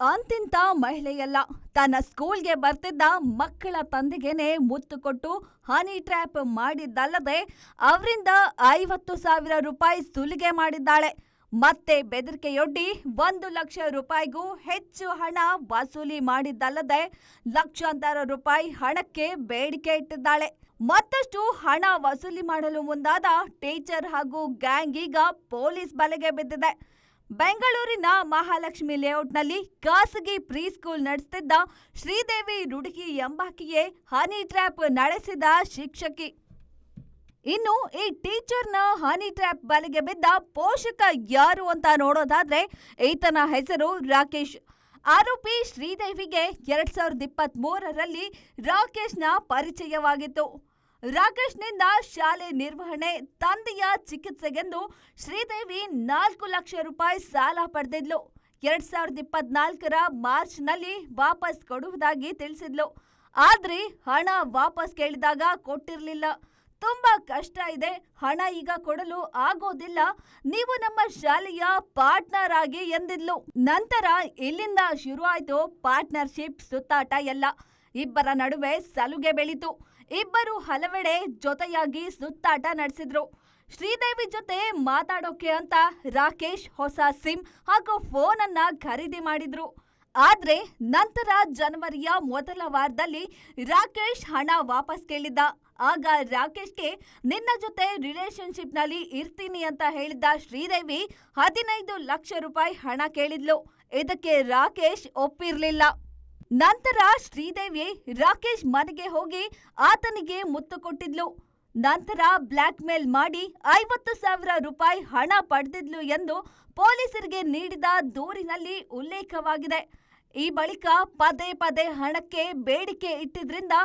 ಅಂತಿಂತ ಮಹಿಳೆಯಲ್ಲ. ತನ್ನ ಸ್ಕೂಲ್ಗೆ ಬರ್ತಿದ್ದ ಮಕ್ಕಳ ತಂದೆಗೇನೆ ಮುತ್ತು ಕೊಟ್ಟು ಹನಿ ಟ್ರ್ಯಾಪ್ ಮಾಡಿದ್ದಲ್ಲದೆ ಅವರಿಂದ 50,000 ರೂಪಾಯಿ ಸುಲಿಗೆ ಮಾಡಿದ್ದಾಳೆ. ಮತ್ತೆ ಬೆದರಿಕೆಯೊಡ್ಡಿ 1 ಲಕ್ಷ ರೂಪಾಯಿಗೂ ಹೆಚ್ಚು ಹಣ ವಸೂಲಿ ಮಾಡಿದ್ದಲ್ಲದೆ ಲಕ್ಷಾಂತರ ರೂಪಾಯಿ ಹಣಕ್ಕೆ ಬೇಡಿಕೆ ಇಟ್ಟಿದ್ದಾಳೆ. ಮತ್ತಷ್ಟು ಹಣ ವಸೂಲಿ ಮಾಡಲು ಮುಂದಾದ ಟೀಚರ್ ಹಾಗೂ ಗ್ಯಾಂಗ್ ಈಗ ಪೊಲೀಸ್ ಬಲೆಗೆ ಬಿದ್ದಿದೆ. ಬೆಂಗಳೂರಿನ ಮಹಾಲಕ್ಷ್ಮಿ ಲೇಔಟ್ನಲ್ಲಿ ಖಾಸಗಿ ಪ್ರೀ ಸ್ಕೂಲ್ ನಡೆಸುತ್ತಿದ್ದ ಶ್ರೀದೇವಿ ರುಡ್ಗಿ ಎಂಬಾಕೆಯೇ ಹನಿ ಟ್ರ್ಯಾಪ್ ನಡೆಸಿದ ಶಿಕ್ಷಕಿ. ಇನ್ನು ಈ ಟೀಚರ್ನ ಹನಿ ಟ್ರ್ಯಾಪ್ ಬಲೆಗೆ ಬಿದ್ದ ಪೋಷಕ ಯಾರು ಅಂತ ನೋಡೋದಾದ್ರೆ ಈತನ ಹೆಸರು ರಾಕೇಶ್. ಆರೋಪಿ ಶ್ರೀದೇವಿಗೆ 2023ರಲ್ಲಿ ರಾಕೇಶ್ನ ಪರಿಚಯವಾಗಿತ್ತು. ರಾಕೇಶ್ನಿಂದ ಶಾಲೆ ನಿರ್ವಹಣೆ, ತಂದೆಯ ಚಿಕಿತ್ಸೆಗೆಂದು ಶ್ರೀದೇವಿ 4 ಲಕ್ಷ ರೂಪಾಯಿ ಸಾಲ ಪಡೆದಿದ್ಲು. 2024ರ ಮಾರ್ಚ್ನಲ್ಲಿ ವಾಪಸ್ ಕೊಡುವುದಾಗಿ ತಿಳಿಸಿದ್ಲು. ಆದ್ರೆ ಹಣ ವಾಪಸ್ ಕೇಳಿದಾಗ ಕೊಟ್ಟಿರಲಿಲ್ಲ. ತುಂಬಾ ಕಷ್ಟ ಇದೆ, ಹಣ ಈಗ ಕೊಡಲು ಆಗೋದಿಲ್ಲ, ನೀವು ನಮ್ಮ ಶಾಲೆಯ ಪಾರ್ಟ್ನರ್ ಆಗಿ ಎಂದಿದ್ಲು. ನಂತರ ಇಲ್ಲಿಂದ ಶುರು ಆಯ್ತು ಪಾರ್ಟ್ನರ್ಶಿಪ್ ಸುತ್ತಾಟ ಎಲ್ಲ. ಇಬ್ಬರ ನಡುವೆ ಸಲುಗೆ ಬೆಳೀತು. ಇಬ್ಬರು ಹಲವೆಡೆ ಜೊತೆಯಾಗಿ ಸುತ್ತಾಟ ನಡೆಸಿದ್ರು. ಶ್ರೀದೇವಿ ಜೊತೆ ಮಾತಾಡೋಕೆ ಅಂತ ರಾಕೇಶ್ ಹೊಸ ಸಿಮ್ ಹಾಗೂ ಫೋನ್ ಅನ್ನ ಖರೀದಿ ಮಾಡಿದ್ರು. ಆದ್ರೆ ನಂತರ ಜನವರಿಯ ಮೊದಲ ವಾರದಲ್ಲಿ ರಾಕೇಶ್ ಹಣ ವಾಪಸ್ ಕೇಳಿದ್ದ. ಆಗ ರಾಕೇಶ್ಗೆ ನಿನ್ನ ಜೊತೆ ರಿಲೇಶನ್ಶಿಪ್ ನಲ್ಲಿ ಇರ್ತೀನಿ ಅಂತ ಹೇಳಿದ್ದ ಶ್ರೀದೇವಿ 15 ಲಕ್ಷ ರೂಪಾಯಿ ಹಣ ಕೇಳಿದ್ಲು. ಇದಕ್ಕೆ ರಾಕೇಶ್ ಒಪ್ಪಿರ್ಲಿಲ್ಲ. ನಂತರ ಶ್ರೀದೇವಿ ರಾಕೇಶ್ ಮನೆಗೆ ಹೋಗಿ ಆತನಿಗೆ ಮುತ್ತು ಕೊಟ್ಟಿದ್ಲು. ನಂತರ ಬ್ಲ್ಯಾಕ್ ಮೇಲ್ ಮಾಡಿ 50,000 ರೂಪಾಯಿ ಹಣ ಪಡೆದಿದ್ಲು ಎಂದು ಪೊಲೀಸರಿಗೆ ನೀಡಿದ ದೂರಿನಲ್ಲಿ ಉಲ್ಲೇಖವಾಗಿದೆ. ಈ ಬಳಿಕ ಪದೇ ಪದೇ ಹಣಕ್ಕೆ ಬೇಡಿಕೆ ಇಟ್ಟಿದ್ರಿಂದ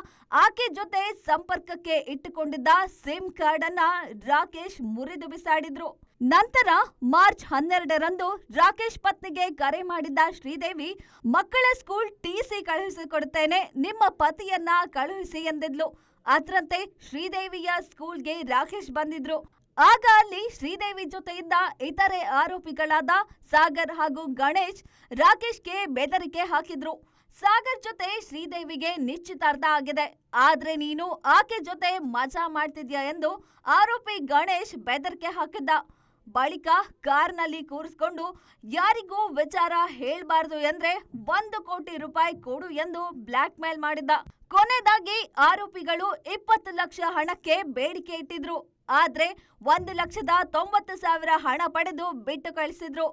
ಆಕೆ ಜೊತೆ ಸಂಪರ್ಕಕ್ಕೆ ಇಟ್ಟುಕೊಂಡಿದ್ದ ಸಿಮ್ ಕಾರ್ಡ್ ಅನ್ನ ರಾಕೇಶ್ ಮುರಿದು ಬಿಸಾಡಿದ್ರು. ನಂತರ ಮಾರ್ಚ್ 12ರಂದು ರಾಕೇಶ್ ಪತ್ನಿಗೆ ಕರೆ ಮಾಡಿದ್ದ ಶ್ರೀದೇವಿ, ಮಕ್ಕಳ ಸ್ಕೂಲ್ ಟಿಸಿ ಕಳುಹಿಸಿಕೊಡುತ್ತೇನೆ, ನಿಮ್ಮ ಪತಿಯನ್ನ ಕಳುಹಿಸಿ ಎಂದಿದ್ಲು. ಅದರಂತೆ ಶ್ರೀದೇವಿಯ ಸ್ಕೂಲ್ಗೆ ರಾಕೇಶ್ ಬಂದಿದ್ರು. ಆಗ ಅಲ್ಲಿ ಶ್ರೀದೇವಿ ಜೊತೆ ಇದ್ದ ಇತರೆ ಆರೋಪಿಗಳಾದ ಸಾಗರ್ ಹಾಗೂ ಗಣೇಶ್ ರಾಕೇಶ್ಗೆ ಬೆದರಿಕೆ ಹಾಕಿದ್ರು. ಸಾಗರ್ ಜೊತೆ ಶ್ರೀದೇವಿಗೆ ನಿಶ್ಚಿತಾರ್ಥ ಆಗಿದೆ, ಆದ್ರೆ ನೀನು ಆಕೆ ಜೊತೆ ಮಜಾ ಮಾಡ್ತಿದ್ಯಾ ಎಂದು ಆರೋಪಿ ಗಣೇಶ್ ಬೆದರಿಕೆ ಹಾಕಿದ್ದ. ಬಳಿಕ ಕಾರ್ನಲ್ಲಿ ಕೂರಿಸ್ಕೊಂಡು ಯಾರಿಗೂ ವಿಚಾರ ಹೇಳ್ಬಾರ್ದು ಎಂದ್ರೆ 1 ಕೋಟಿ ರೂಪಾಯಿ ಕೊಡು ಎಂದು ಬ್ಲ್ಯಾಕ್ ಮೇಲ್ ಮಾಡಿದ್ದ. ಕೊನೆಯದಾಗಿ ಆರೋಪಿಗಳು 20 ಲಕ್ಷ ಹಣಕ್ಕೆ ಬೇಡಿಕೆ ಇಟ್ಟಿದ್ರು. ಆದ್ರೆ 1,90,000 ಹಣ ಪಡೆದು ಬಿಟ್ಟು ಕಳಿಸಿದ್ರು.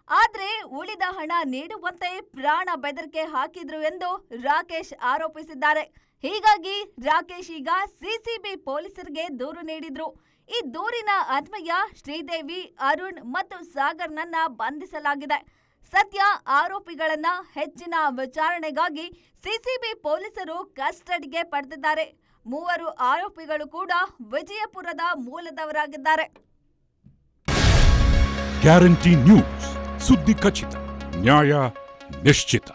ಆದ್ರೆ ಉಳಿದ ಹಣ ನೀಡುವಂತೆ ಪ್ರಾಣ ಬೆದರಿಕೆ ಹಾಕಿದ್ರು ಎಂದು ರಾಕೇಶ್ ಆರೋಪಿಸಿದ್ದಾರೆ. ಹೀಗಾಗಿ ರಾಕೇಶ್ ಈಗ ಸಿಸಿಬಿ ಪೊಲೀಸರಿಗೆ ದೂರು ನೀಡಿದ್ರು. ಈ ದೂರಿನ ಅನ್ವಯ ಶ್ರೀದೇವಿ, ಅರುಣ್ ಮತ್ತು ಸಾಗರ್ನನ್ನ ಬಂಧಿಸಲಾಗಿದೆ. ಸದ್ಯ ಆರೋಪಿಗಳನ್ನ ಹೆಚ್ಚಿನ ವಿಚಾರಣೆಗಾಗಿ ಸಿಸಿಬಿ ಪೊಲೀಸರು ಕಸ್ಟಡಿಗೆ ಪಡೆದಿದ್ದಾರೆ. 3 ಆರೋಪಿಗಳು ಕೂಡ ವಿಜಯಪುರದ ಮೂಲದವರಾಗಿದ್ದಾರೆ. ಗ್ಯಾರಂಟಿ ನ್ಯೂಸ್, ಸುದ್ದಿ ಖಚಿತ, ನ್ಯಾಯ ನಿಶ್ಚಿತ.